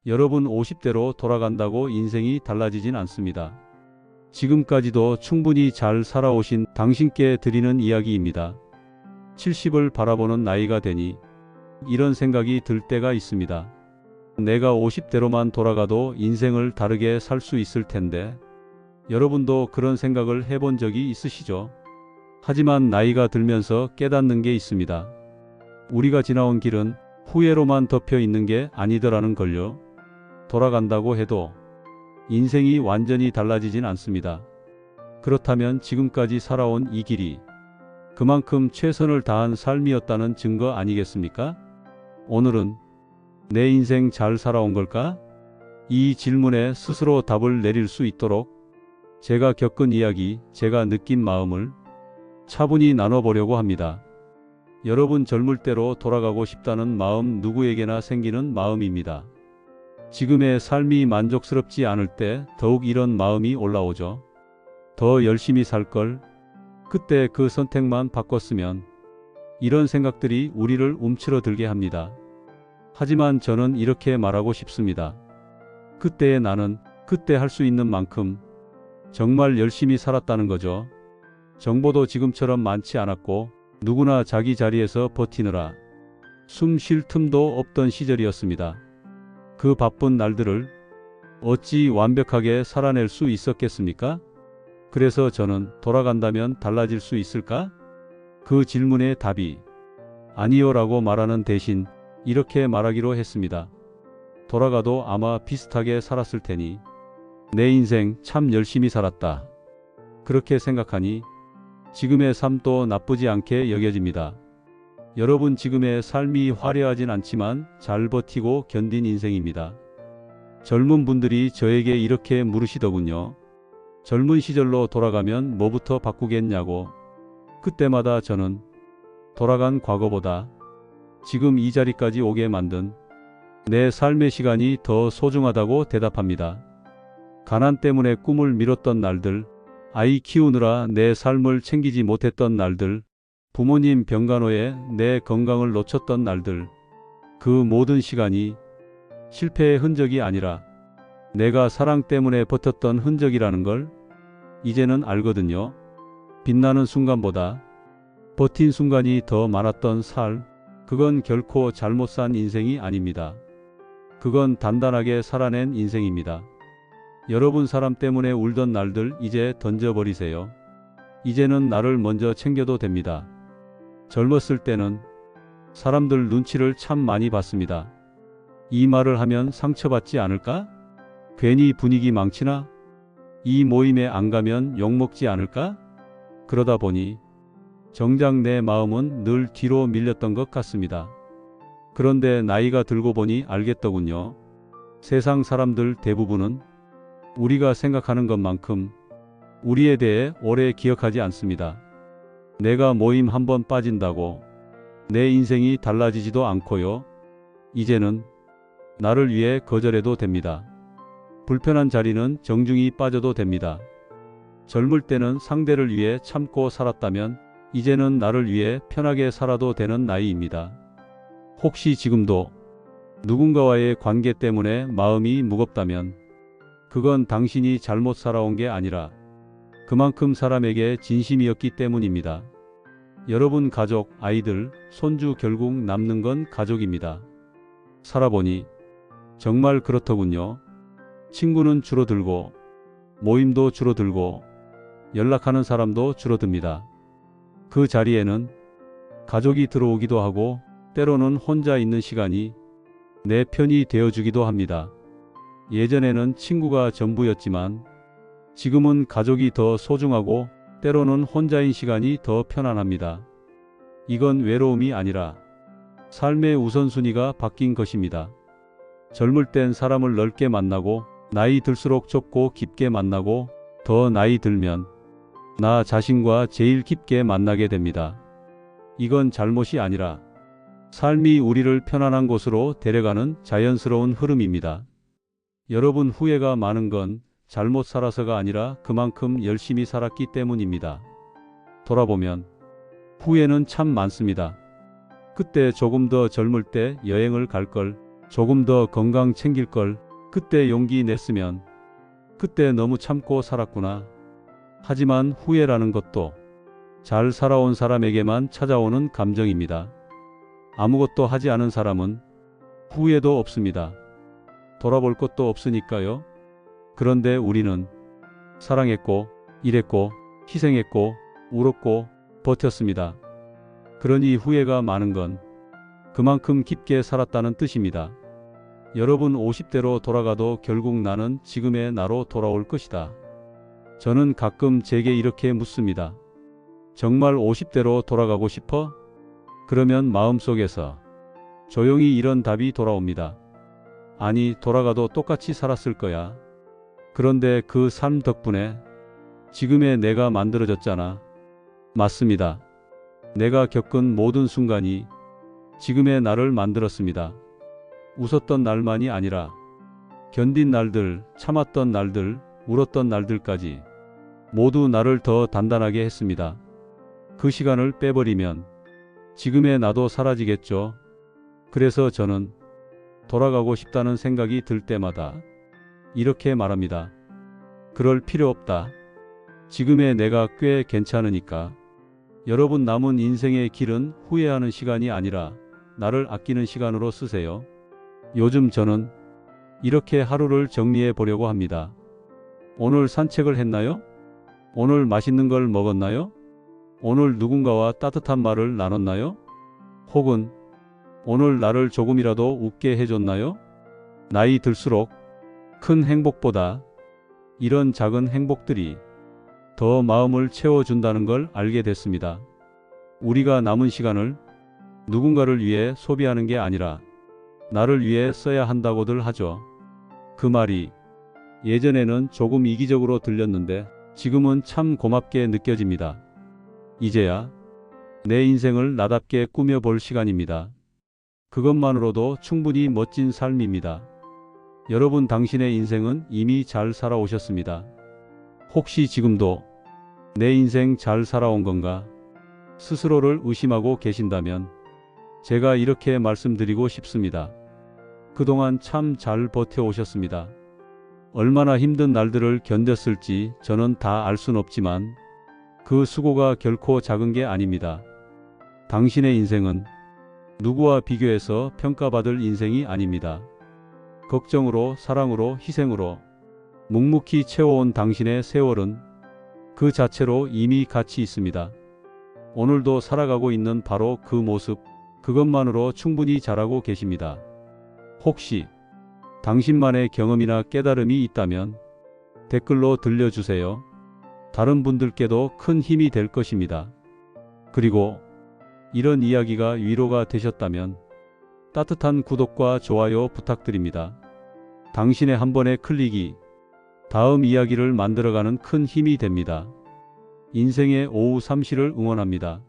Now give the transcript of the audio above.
여러분 50대로 돌아간다고 인생이 달라지진 않습니다. 지금까지도 충분히 잘 살아오신 당신께 드리는 이야기입니다. 70을 바라보는 나이가 되니 이런 생각이 들 때가 있습니다. 내가 50대로만 돌아가도 인생을 다르게 살 수 있을 텐데. 여러분도 그런 생각을 해본 적이 있으시죠? 하지만 나이가 들면서 깨닫는 게 있습니다. 우리가 지나온 길은 후회로만 덮여 있는 게 아니더라는 걸요. 돌아간다고 해도 인생이 완전히 달라지진 않습니다. 그렇다면 지금까지 살아온 이 길이 그만큼 최선을 다한 삶이었다는 증거 아니겠습니까? 오늘은 내 인생 잘 살아온 걸까? 이 질문에 스스로 답을 내릴 수 있도록 제가 겪은 이야기, 제가 느낀 마음을 차분히 나눠보려고 합니다. 여러분 젊을 때로 돌아가고 싶다는 마음 누구에게나 생기는 마음입니다. 지금의 삶이 만족스럽지 않을 때 더욱 이런 마음이 올라오죠. 더 열심히 살 걸, 그때 그 선택만 바꿨으면, 이런 생각들이 우리를 움츠러들게 합니다. 하지만 저는 이렇게 말하고 싶습니다. 그때의 나는 그때 할 수 있는 만큼 정말 열심히 살았다는 거죠. 정보도 지금처럼 많지 않았고 누구나 자기 자리에서 버티느라 숨 쉴 틈도 없던 시절이었습니다. 그 바쁜 날들을 어찌 완벽하게 살아낼 수 있었겠습니까? 그래서 저는 돌아간다면 달라질 수 있을까? 그 질문의 답이 아니요라고 말하는 대신 이렇게 말하기로 했습니다. 돌아가도 아마 비슷하게 살았을 테니 내 인생 참 열심히 살았다. 그렇게 생각하니 지금의 삶도 나쁘지 않게 여겨집니다. 여러분 지금의 삶이 화려하진 않지만 잘 버티고 견딘 인생입니다. 젊은 분들이 저에게 이렇게 물으시더군요. 젊은 시절로 돌아가면 뭐부터 바꾸겠냐고. 그때마다 저는 돌아간 과거보다 지금 이 자리까지 오게 만든 내 삶의 시간이 더 소중하다고 대답합니다. 가난 때문에 꿈을 미뤘던 날들, 아이 키우느라 내 삶을 챙기지 못했던 날들, 부모님 병간호에 내 건강을 놓쳤던 날들, 그 모든 시간이 실패의 흔적이 아니라 내가 사랑 때문에 버텼던 흔적이라는 걸 이제는 알거든요. 빛나는 순간보다 버틴 순간이 더 많았던 삶, 그건 결코 잘못 산 인생이 아닙니다. 그건 단단하게 살아낸 인생입니다. 여러분 사람 때문에 울던 날들 이제 던져버리세요. 이제는 나를 먼저 챙겨도 됩니다. 젊었을 때는 사람들 눈치를 참 많이 봤습니다. 이 말을 하면 상처받지 않을까? 괜히 분위기 망치나? 이 모임에 안 가면 욕먹지 않을까? 그러다 보니 정작 내 마음은 늘 뒤로 밀렸던 것 같습니다. 그런데 나이가 들고 보니 알겠더군요. 세상 사람들 대부분은 우리가 생각하는 것만큼 우리에 대해 오래 기억하지 않습니다. 내가 모임 한번 빠진다고 내 인생이 달라지지도 않고요. 이제는 나를 위해 거절해도 됩니다. 불편한 자리는 정중히 빠져도 됩니다. 젊을 때는 상대를 위해 참고 살았다면 이제는 나를 위해 편하게 살아도 되는 나이입니다. 혹시 지금도 누군가와의 관계 때문에 마음이 무겁다면 그건 당신이 잘못 살아온 게 아니라 그만큼 사람에게 진심이었기 때문입니다. 여러분 가족, 아이들, 손주 결국 남는 건 가족입니다. 살아보니 정말 그렇더군요. 친구는 줄어들고 모임도 줄어들고 연락하는 사람도 줄어듭니다. 그 자리에는 가족이 들어오기도 하고 때로는 혼자 있는 시간이 내 편이 되어주기도 합니다. 예전에는 친구가 전부였지만 지금은 가족이 더 소중하고 때로는 혼자인 시간이 더 편안합니다. 이건 외로움이 아니라 삶의 우선순위가 바뀐 것입니다. 젊을 땐 사람을 넓게 만나고 나이 들수록 좁고 깊게 만나고 더 나이 들면 나 자신과 제일 깊게 만나게 됩니다. 이건 잘못이 아니라 삶이 우리를 편안한 곳으로 데려가는 자연스러운 흐름입니다. 여러분 후회가 많은 건 잘못 살아서가 아니라 그만큼 열심히 살았기 때문입니다. 돌아보면 후회는 참 많습니다. 그때 조금 더 젊을 때 여행을 갈 걸, 조금 더 건강 챙길 걸. 그때 용기 냈으면. 그때 너무 참고 살았구나. 하지만 후회라는 것도 잘 살아온 사람에게만 찾아오는 감정입니다. 아무것도 하지 않은 사람은 후회도 없습니다. 돌아볼 것도 없으니까요. 그런데 우리는 사랑했고, 일했고, 희생했고, 울었고, 버텼습니다. 그러니 후회가 많은 건 그만큼 깊게 살았다는 뜻입니다. 여러분 50대로 돌아가도 결국 나는 지금의 나로 돌아올 것이다. 저는 가끔 제게 이렇게 묻습니다. 정말 50대로 돌아가고 싶어? 그러면 마음속에서 조용히 이런 답이 돌아옵니다. 아니, 돌아가도 똑같이 살았을 거야. 그런데 그 삶 덕분에 지금의 내가 만들어졌잖아. 맞습니다. 내가 겪은 모든 순간이 지금의 나를 만들었습니다. 웃었던 날만이 아니라 견딘 날들, 참았던 날들, 울었던 날들까지 모두 나를 더 단단하게 했습니다. 그 시간을 빼버리면 지금의 나도 사라지겠죠. 그래서 저는 돌아가고 싶다는 생각이 들 때마다 이렇게 말합니다. 그럴 필요 없다. 지금의 내가 꽤 괜찮으니까. 여러분 남은 인생의 길은 후회하는 시간이 아니라 나를 아끼는 시간으로 쓰세요. 요즘 저는 이렇게 하루를 정리해 보려고 합니다. 오늘 산책을 했나요? 오늘 맛있는 걸 먹었나요? 오늘 누군가와 따뜻한 말을 나눴나요? 혹은 오늘 나를 조금이라도 웃게 해줬나요? 나이 들수록 큰 행복보다 이런 작은 행복들이 더 마음을 채워준다는 걸 알게 됐습니다. 우리가 남은 시간을 누군가를 위해 소비하는 게 아니라 나를 위해 써야 한다고들 하죠. 그 말이 예전에는 조금 이기적으로 들렸는데 지금은 참 고맙게 느껴집니다. 이제야 내 인생을 나답게 꾸며볼 시간입니다. 그것만으로도 충분히 멋진 삶입니다. 여러분 당신의 인생은 이미 잘 살아오셨습니다. 혹시 지금도 내 인생 잘 살아온 건가? 스스로를 의심하고 계신다면 제가 이렇게 말씀드리고 싶습니다. 그동안 참 잘 버텨오셨습니다. 얼마나 힘든 날들을 견뎠을지 저는 다 알 순 없지만 그 수고가 결코 작은 게 아닙니다. 당신의 인생은 누구와 비교해서 평가받을 인생이 아닙니다. 걱정으로, 사랑으로, 희생으로 묵묵히 채워온 당신의 세월은 그 자체로 이미 가치 있습니다. 오늘도 살아가고 있는 바로 그 모습, 그것만으로 충분히 잘하고 계십니다. 혹시 당신만의 경험이나 깨달음이 있다면 댓글로 들려주세요. 다른 분들께도 큰 힘이 될 것입니다. 그리고 이런 이야기가 위로가 되셨다면 따뜻한 구독과 좋아요 부탁드립니다. 당신의 한 번의 클릭이 다음 이야기를 만들어가는 큰 힘이 됩니다. 인생의 오후 3시를 응원합니다.